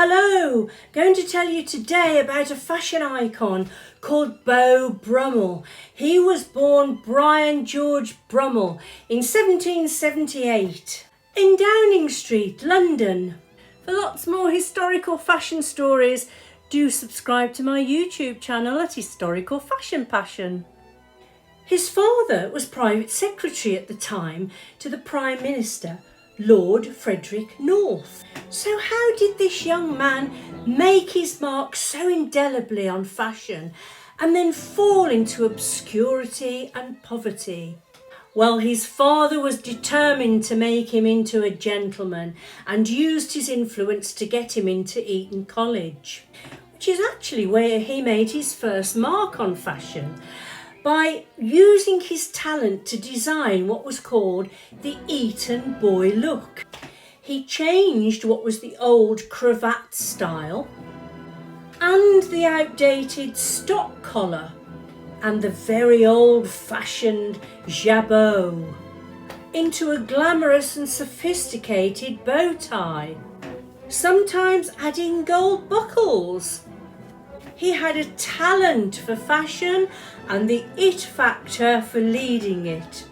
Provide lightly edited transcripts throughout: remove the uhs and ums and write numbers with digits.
Hello, going to tell you today about a fashion icon called Beau Brummell. He was born Brian George Brummell in 1778 in Downing Street, London. For lots more historical fashion stories, do subscribe to my YouTube channel at Historical Fashion Passion. His father was private secretary at the time to the Prime Minister, Lord Frederick North. So how did this young man make his mark so indelibly on fashion and then fall into obscurity and poverty? Well, his father was determined to make him into a gentleman and used his influence to get him into Eton College, which is actually where he made his first mark on fashion, by using his talent to design what was called the Eton boy look. He changed what was the old cravat style and the outdated stock collar and the very old-fashioned jabot into a glamorous and sophisticated bow tie, sometimes adding gold buckles. He had a talent for fashion and the it factor for leading it.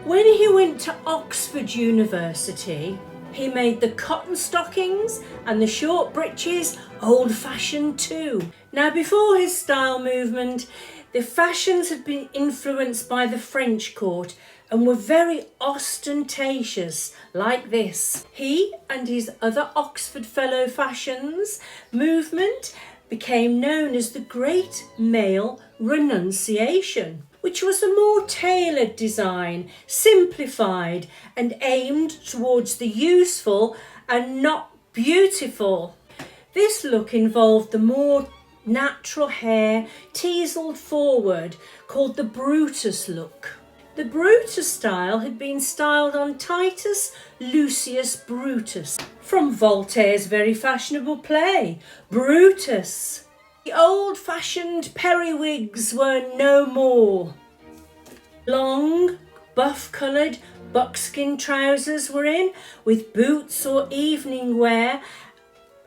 When he went to Oxford University, he made the cotton stockings and the short breeches old-fashioned too. Now, before his style movement, the fashions had been influenced by the French court and were very ostentatious, like this. He and his other Oxford fellow fashions movement became known as the Great Male Renunciation, which was a more tailored design, simplified and aimed towards the useful and not beautiful. This look involved the more natural hair teaseled forward, called the Brutus look. The Brutus style had been styled on Titus Lucius Brutus from Voltaire's very fashionable play, Brutus. The old-fashioned periwigs were no more. Long, buff-coloured buckskin trousers were in, with boots or evening wear.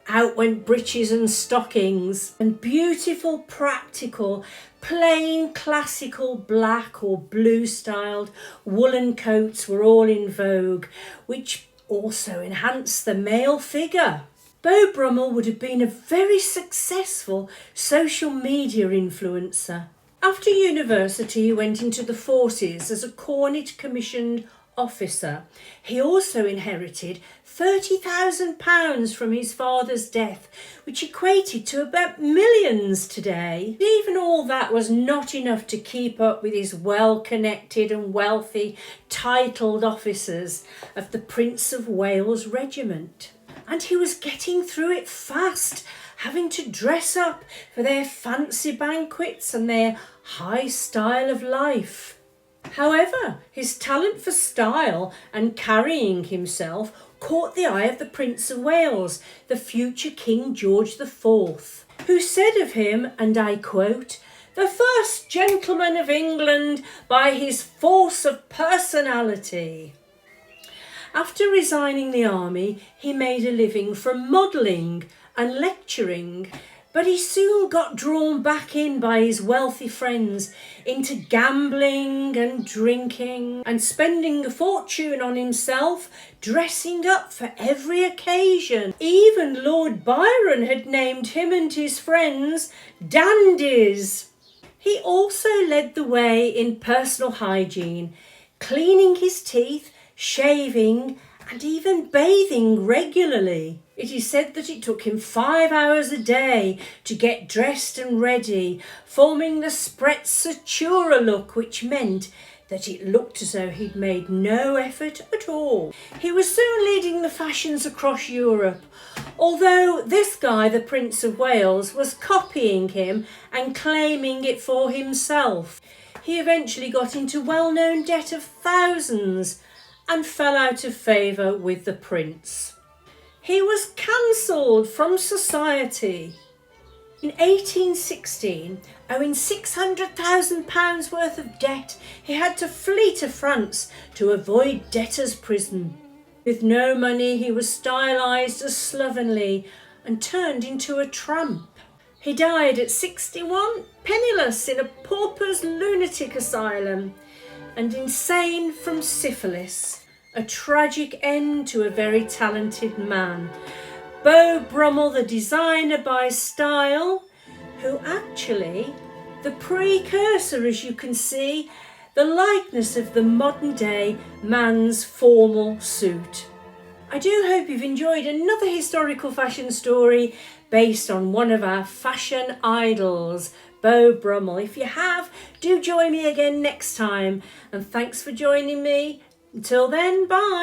Out went breeches and stockings, and beautiful, practical, plain, classical black or blue styled woolen coats were all in vogue, which also enhanced the male figure. Beau Brummell would have been a very successful social media influencer. After university, he went into the forces as a Cornet commissioned officer. He also inherited £30,000 from his father's death, which equated to about millions today. Even all that was not enough to keep up with his well-connected and wealthy titled officers of the Prince of Wales Regiment. And he was getting through it fast, having to dress up for their fancy banquets and their high style of life. However, his talent for style and carrying himself caught the eye of the Prince of Wales, the future King George IV, who said of him, and I quote, "the first gentleman of England by his force of personality." After resigning the army, he made a living from modelling and lecturing, but he soon got drawn back in by his wealthy friends into gambling and drinking and spending a fortune on himself, dressing up for every occasion. Even Lord Byron had named him and his friends dandies. He also led the way in personal hygiene, cleaning his teeth, shaving and even bathing regularly. It is said that it took him 5 hours a day to get dressed and ready, forming the sprezzatura look, which meant that it looked as though he'd made no effort at all. He was soon leading the fashions across Europe, although this guy, the Prince of Wales, was copying him and claiming it for himself. He eventually got into well-known debt of thousands and fell out of favour with the prince. He was cancelled from society. In 1816, owing £600,000 worth of debt, he had to flee to France to avoid debtor's prison. With no money, he was stylised as slovenly and turned into a tramp. He died at 61, penniless in a pauper's lunatic asylum and insane from syphilis. A tragic end to a very talented man. Beau Brummell, the designer by style, who actually, the precursor, as you can see, the likeness of the modern day man's formal suit. I do hope you've enjoyed another historical fashion story based on one of our fashion idols, Beau Brummell. If you have, do join me again next time, and thanks for joining me. Until then, bye.